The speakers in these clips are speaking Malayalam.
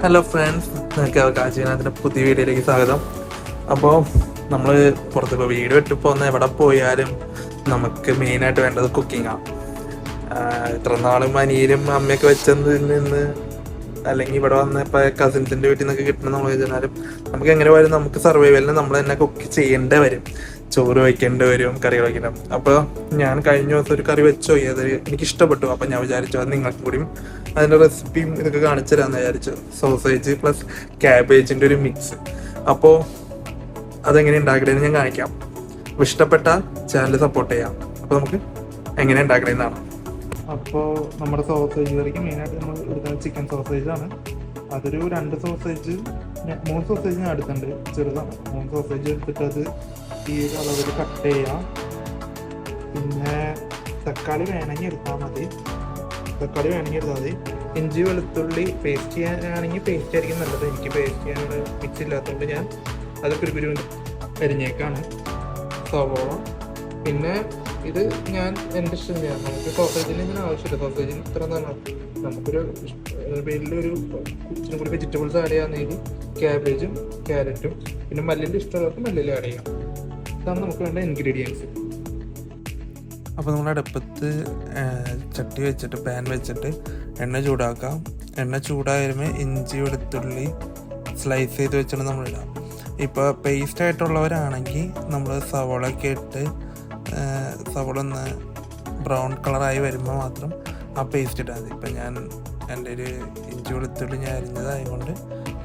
ഹലോ ഫ്രണ്ട്സ്, നിങ്ങൾക്ക് കാശിനാഥിൻ്റെ പുതിയ വീഡിയോയിലേക്ക് സ്വാഗതം. അപ്പോൾ നമ്മൾ പുറത്തിപ്പോൾ വീഡിയോ ഇട്ടിപ്പോൾ ഒന്ന് എവിടെ പോയാലും നമുക്ക് മെയിനായിട്ട് വേണ്ടത് കുക്കിങ്ങാണ്. ഇത്ര നാളും അനിയനും അമ്മയൊക്കെ വെച്ചതിൽ നിന്ന് അല്ലെങ്കിൽ ഇവിടെ വന്ന ഇപ്പോൾ കസിൻസിൻ്റെ വീട്ടിൽ നിന്നൊക്കെ കിട്ടണം നമ്മൾ വെച്ചാലും നമുക്ക് എങ്ങനെ വരും, നമുക്ക് സർവൈവലിന് നമ്മൾ തന്നെ കുക്ക് ചെയ്യേണ്ടി വരും. ചോറ് വയ്ക്കേണ്ടി വരും, കറികൾ വയ്ക്കണം. അപ്പോൾ ഞാൻ കഴിഞ്ഞ ദിവസം ഒരു കറി വെച്ചോ, അത് എനിക്ക് ഇഷ്ടപ്പെട്ടു. അപ്പോൾ ഞാൻ വിചാരിച്ചു അത് നിങ്ങൾക്കും കൂടിയും അതിൻ്റെ റെസിപ്പിയും ഇതൊക്കെ കാണിച്ചു തരാമെന്ന് വിചാരിച്ചു. സോസേജ് പ്ലസ് ക്യാബേജിൻ്റെ ഒരു മിക്സ്. അപ്പോൾ അതെങ്ങനെ ഉണ്ടാക്കണേന്ന് ഞാൻ കാണിക്കാം. ഇഷ്ടപ്പെട്ട ചാനൽ സപ്പോർട്ട് ചെയ്യാം. അപ്പോൾ നമുക്ക് എങ്ങനെ ഉണ്ടാക്കണേന്നാണ്. അപ്പോൾ നമ്മുടെ സോസേജ് കറിക്ക് മെയിനായിട്ട് നമ്മൾ എടുക്കുന്നത് ചിക്കൻ സോസേജാണ്. അതൊരു 2 സോസേജ് 3 സോസേജ് ഞാൻ എടുത്തിട്ടുണ്ട്, ചെറുതാണ്. 3 സോസേജ് എടുത്തിട്ട് അത് ഈ ഒരു അളവിൽ കട്ട് ചെയ്യാം. പിന്നെ തക്കാളി വേണമെങ്കിൽ എടുത്താൽ മതി. ഇഞ്ചി വെളുത്തുള്ളി പേസ്റ്റ് ചെയ്യാനാണെങ്കിൽ പേസ്റ്റ് ആയിരിക്കും നല്ലത്. എനിക്ക് പേസ്റ്റ് ചെയ്യാനുള്ള മിക്സ് ഇല്ലാത്തതുകൊണ്ട് ഞാൻ അത് കുരുകുരു അരിഞ്ഞേക്കാണ്. സവോള, പിന്നെ ഇത് ഞാൻ എൻ്റെ ഇഷ്ടം ചെയ്യാം. നമുക്ക് സോസേജിന് ഇതിന് ആവശ്യമില്ല. സോസേജിന് ഇത്ര തന്നെ നമുക്കൊരു പേരിലൊരു ഇച്ചിരി കൂടി വെജിറ്റബിൾസ് ആഡ് ചെയ്യാമെന്നെങ്കിൽ ക്യാബേജും ക്യാരറ്റും പിന്നെ മല്ലിൻ്റെ ഇഷ്ടമുള്ളവർക്ക് മല്ലിയിൽ ആഡ് ചെയ്യാം. ഇതാണ് നമുക്ക് വേണ്ട ഇൻഗ്രീഡിയൻസ്. അപ്പോൾ നമ്മൾ അടുപ്പത്ത് ചട്ടി വെച്ചിട്ട് പാൻ വെച്ചിട്ട് എണ്ണ ചൂടാക്കാം. എണ്ണ ചൂടായി വരുമ്പോൾ ഇഞ്ചി വെളുത്തുള്ളി സ്ലൈസ് ചെയ്ത് വെച്ചിട്ട് നമ്മളിടാം. ഇപ്പോൾ പേസ്റ്റ് ആയിട്ടുള്ളവരാണെങ്കിൽ നമ്മൾ സവോളയൊക്കെ ഇട്ട് സവോള ഒന്ന് ബ്രൗൺ കളറായി വരുമ്പോൾ മാത്രം ആ പേസ്റ്റ് ഇട്ടാൽ മതി. ഇപ്പം ഞാൻ എൻ്റെ ഒരു ഇഞ്ചി വെളുത്തുള്ളി ഞാൻ അരിഞ്ഞതായതുകൊണ്ട്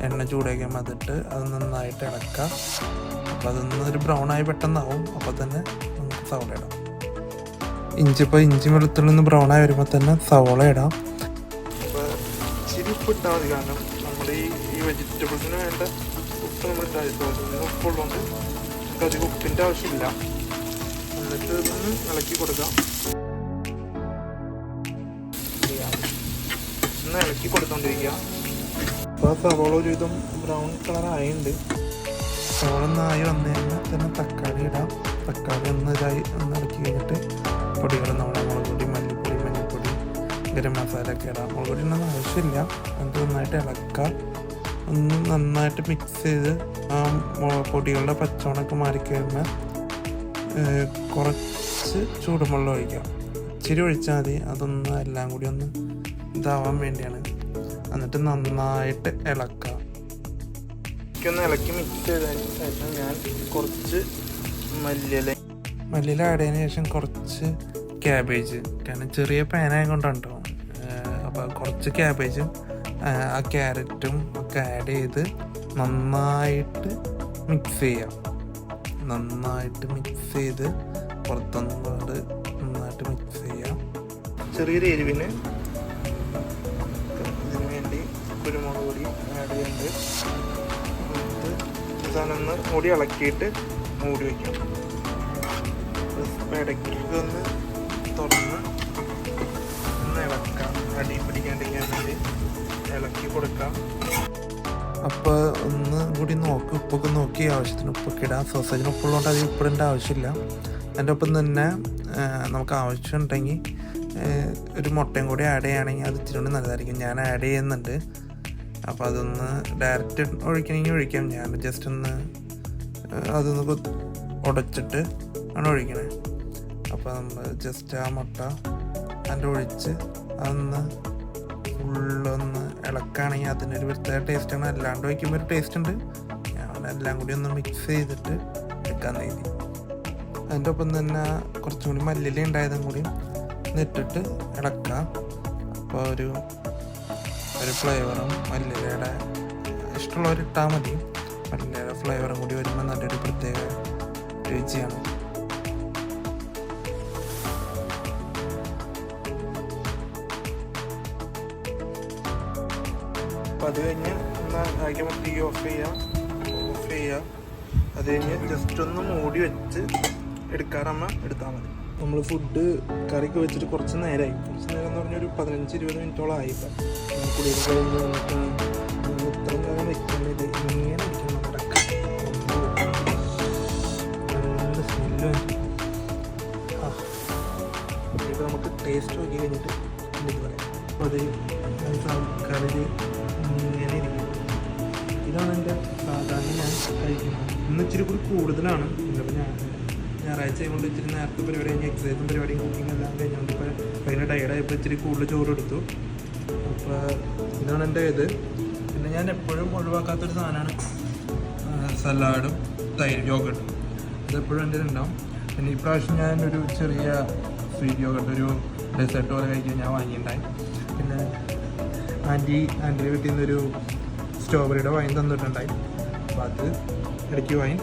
എണ്ണ ചൂടാക്കാൻ അതിട്ട് അത് നന്നായിട്ട് ഇളക്കാം. അപ്പോൾ അതൊന്ന് ഒരു ബ്രൗണായി പെട്ടെന്നാവും. അപ്പോൾ തന്നെ നമുക്ക് സവോള ഇടാം. ഇഞ്ചി വെളുത്തുള്ളി ഒന്ന് ബ്രൗണായി വരുമ്പോൾ തന്നെ സവോള ഇടാം. അപ്പോൾ ഇച്ചിരി ഉപ്പ് ഇട്ടാൽ മതി, കാരണം നമ്മൾ ഈ വെജിറ്റബിൾസിന് വേണ്ട ഉപ്പ് നമ്മൾ ഇട്ടാൽ ഉപ്പുള്ളതുകൊണ്ട് നമുക്ക് അധികം ഉപ്പിൻ്റെ ആവശ്യമില്ല. എന്നിട്ട് ഇതൊന്ന് ഇളക്കി കൊടുക്കാം. ഒന്ന് ഇളക്കി കൊടുത്തോണ്ടിരിക്കുക. അപ്പോൾ ആ സവോള ഒരുവിധം ബ്രൗൺ കളറായുണ്ട്. സവോള ഒന്നായി വന്നു കഴിഞ്ഞാൽ തന്നെ തക്കാളി ഇടാം. തക്കാളി ഒന്ന് ഇളക്കി കഴിഞ്ഞിട്ട് പൊടികൾ നമ്മുടെ മുളക് പൊടി, മഞ്ഞൾപ്പൊടി, ഗരം മസാല ഒക്കെ ഇടാം. മുളക് പൊടി ഒന്നും ആവശ്യമില്ല. എന്നിട്ട് നന്നായിട്ട് ഇളക്കാം. ഒന്ന് നന്നായിട്ട് മിക്സ് ചെയ്ത് ആ പൊടികളുടെ പച്ചമണമൊക്കെ മാറിക്കഴിയുമ്പോൾ കുറച്ച് ചൂടുവെള്ളം ഒഴിക്കാം. ഇച്ചിരി ഒഴിച്ചാൽ മതി. അതൊന്ന് എല്ലാം കൂടി ഒന്ന് ഇതാവാൻ വേണ്ടിയാണ്. എന്നിട്ട് നന്നായിട്ട് ഇളക്കാം. ഒന്ന് ഇളക്കി മിക്സ് ചെയ്തതിന് ശേഷം ഞാൻ കുറച്ച് മല്ലിയില ആഡ് ചെയ്തതിന് ശേഷം കുറച്ച് ക്യാബേജ്, കാരണം ചെറിയ പാനായത് കൊണ്ടാണ് കേട്ടോ. അപ്പോൾ കുറച്ച് ക്യാബേജും ആ ക്യാരറ്റും ഒക്കെ ആഡ് ചെയ്ത് നന്നായിട്ട് മിക്സ് ചെയ്യാം. നന്നായിട്ട് മിക്സ് ചെയ്ത് പുറത്തൊന്നുപാട് നന്നായിട്ട് മിക്സ് ചെയ്യാം. ചെറിയൊരു എരിവിന് ഇതിന് വേണ്ടി കുരുമുളക് പൊടി ആഡ് ചെയ്യുന്നുണ്ട്. സാധനം മൂടി ഇളക്കിയിട്ട് മൂടി വയ്ക്കാം. ഇടയ്ക്കൊക്കെ ഒന്ന് തുറന്ന് ഒന്ന് ഇളക്കാം. അടി പിടിക്കാണ്ടിരിക്കാൻ വേണ്ടി ഇളക്കി കൊടുക്കാം. അപ്പോൾ ഒന്ന് കൂടി ഉപ്പൊക്കെ നോക്കി ആവശ്യത്തിന് ഉപ്പൊക്കെ ഇടാം. സോസേജിന് ഉപ്പുള്ളതുകൊണ്ട് അത് ഉപ്പിടേണ്ട ആവശ്യമില്ല. അതിൻ്റെ ഒപ്പം തന്നെ നമുക്ക് ആവശ്യമുണ്ടെങ്കിൽ ഒരു മുട്ടയും കൂടി ആഡ് ചെയ്യുകയാണെങ്കിൽ അത് ഇച്ചിരി കൂടി നല്ലതായിരിക്കും. ഞാൻ ആഡ് ചെയ്യുന്നുണ്ട്. അപ്പോൾ അതൊന്ന് ഡയറക്റ്റ് ഒഴിക്കണമെങ്കിൽ ഒഴിക്കാം. ഞാൻ ജസ്റ്റ് ഒന്ന് അതൊന്ന് ഉടച്ചിട്ട് ആണ് ഒഴിക്കണേ. അപ്പോൾ നമ്മൾ ജസ്റ്റ് ആ മുട്ട അതിൻ്റെ ഒഴിച്ച് അതൊന്ന് ഫുള്ളൊന്ന് ഇളക്കുകയാണെങ്കിൽ അതിനൊരു പ്രത്യേക ടേസ്റ്റാണ്. അല്ലാണ്ട് വയ്ക്കുമ്പോൾ ഒരു ടേസ്റ്റ് ഉണ്ട്. ഞാൻ എല്ലാം കൂടി ഒന്ന് മിക്സ് ചെയ്തിട്ട് എടുക്കാൻ നീതി. അതിൻ്റെ ഒപ്പം തന്നെ കുറച്ചും കൂടി മല്ലിയില ഉണ്ടായതും കൂടി ഇട്ടിട്ട് ഇളക്കാം. അപ്പോൾ ഒരു ഫ്ലേവറും മല്ലിയിലയുടെ ഇഷ്ടമുള്ളവരിട്ടാൽ മതി. മല്ലിയിലയുടെ ഫ്ലേവറും കൂടി വരുമ്പോൾ നല്ലൊരു പ്രത്യേക രുചിയാണ്. അപ്പോൾ അത് കഴിഞ്ഞ് ആക്കിയപ്പോൾ തീ ഓഫ് ചെയ്യുക. അത് കഴിഞ്ഞ് ജസ്റ്റ് ഒന്ന് മൂടി വെച്ച് എടുക്കാറാകുമ്പോൾ എടുത്താൽ മതി. നമ്മൾ ഫുഡ് കറിക്ക് വെച്ചിട്ട് കുറച്ച് നേരം എന്ന് പറഞ്ഞാൽ ഒരു 15-20 മിനിറ്റോളം ആയി. ഇപ്പം കുളിയൊക്കെ കഴിഞ്ഞ് വന്നിട്ട് ഇത്ര നേരം വെക്കുന്നത് ഇങ്ങനെ ഇരിക്കും. നമ്മുടെ നല്ല സ്മെല്ല്. ഇപ്പോൾ നമുക്ക് ടേസ്റ്റ് നോക്കി കഴിഞ്ഞിട്ട് എന്തെങ്കിലും പറയാം. അപ്പോൾ അത് കറി ഇങ്ങനെ ഇരിക്കും. കഴിക്കുന്നത്. ഇന്ന് ഇച്ചിരി കൂടി കൂടുതലാണ്. ഇന്നിപ്പോൾ ഞായറാഴ്ച കൊണ്ട് ഇച്ചിരി നേരത്തെ പരിപാടി കഴിഞ്ഞ് എക്സസൈസും പരിപാടിയും കുക്കിംഗ് എല്ലാം കഴിഞ്ഞുകൊണ്ട് ഇപ്പോൾ ഭയങ്കര ടയർഡായപ്പോൾ ഇച്ചിരി കൂടുതൽ ചോറ് എടുത്തു. അപ്പോൾ ഇതാണ് എൻ്റെ ഇത്. പിന്നെ ഞാൻ എപ്പോഴും ഒഴിവാക്കാത്തൊരു സാധനമാണ് സലാഡും തൈര് യോഗട്ടും. അതെപ്പോഴും എൻ്റെ ഉണ്ടാവും. പിന്നെ ഈ പ്രാവശ്യം ഞാനൊരു ചെറിയ സ്വീറ്റ് യോഗട്ട് ഒരു ഡെസേർട്ട് പോലെ കഴിക്കാൻ ഞാൻ വാങ്ങിയിട്ടുണ്ടായി. പിന്നെ ആൻറ്റിയുടെ വീട്ടിൽ നിന്നൊരു സ്ട്രോബെറിയുടെ വൈൻ തന്നിട്ടുണ്ടായി. അപ്പോൾ അത് ഇടയ്ക്ക് വൈൻ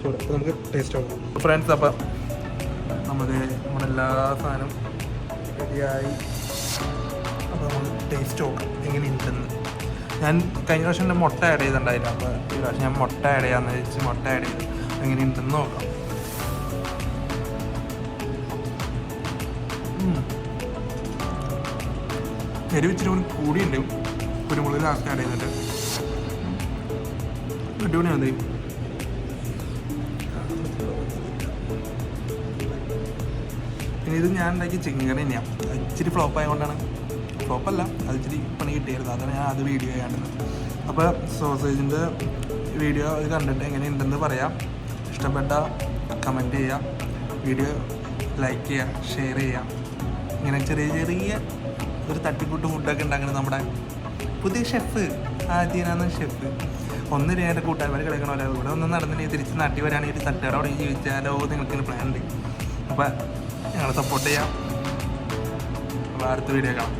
ചോറ്. അപ്പോൾ നമുക്ക് ടേസ്റ്റ് നോക്കാം ഫ്രണ്ട്സ്. അപ്പം നമ്മളെല്ലാ സാധനം റെഡിയായി. അപ്പോൾ നമ്മൾ ടേസ്റ്റ് നോക്കാം എങ്ങനെയുണ്ടെന്ന്. ഞാൻ കഴിഞ്ഞ പ്രാവശ്യം എൻ്റെ മുട്ട ആഡ് ചെയ്തിട്ടുണ്ടായില്ല. അപ്പോൾ ഈ പ്രാവശ്യം ഞാൻ മുട്ട ആഡ് ചെയ്യാമെന്ന് വെച്ച് മുട്ട ആഡ് ചെയ്ത് എങ്ങനെയുണ്ടെന്ന് നോക്കാം. എരിവ് ഇച്ചിരി കൂടിയുണ്ട്. കുരുമുളക് ലാസ്റ്റ് ആഡ് ചെയ്തിട്ട് അടിപൊളിയാണ്. പിന്നെ ഇത് ഞാൻ ഉണ്ടാക്കിയ ചിക്കൻ കറി തന്നെയാണ്. ഇച്ചിരി ഫ്ലോപ്പ് ആയതുകൊണ്ടാണ്, ഫ്ലോപ്പല്ല, അത് ഇച്ചിരി പണി കിട്ടിയായിരുന്നു. അതാണ് ഞാൻ അത് വീഡിയോ ചെയ്യാണ്ടത്. അപ്പോൾ സോസേജിൻ്റെ വീഡിയോ ഇത് കണ്ടിട്ട് എങ്ങനെയുണ്ടെന്ന് പറയാം. ഇഷ്ടപ്പെട്ട കമൻറ്റ് ചെയ്യുക, വീഡിയോ ലൈക്ക് ചെയ്യുക, ഷെയർ ചെയ്യുക. ഇങ്ങനെ ചെറിയ ചെറിയ ഒരു തട്ടിക്കൂട്ട് ഫുഡൊക്കെ ഉണ്ടാക്കുന്നത് നമ്മുടെ പുതിയ ഷെഫ് ആദ്യനാണ് ഷെഫ്. ഒന്നിനും എൻ്റെ കൂട്ടുകാർ കളിക്കണമല്ലോ. ഇവിടെ ഒന്നും നടന്നില്ലെങ്കിൽ തിരിച്ച് നാട്ടിൽ വരാണെങ്കിൽ തട്ടുകട ജീവിച്ചാലോ നിങ്ങൾക്ക് പ്ലാൻ ഉണ്ട്. അപ്പോൾ ഞങ്ങളെ സപ്പോർട്ട് ചെയ്യാം. അപ്പോൾ അടുത്ത വീഡിയോ കാണാം.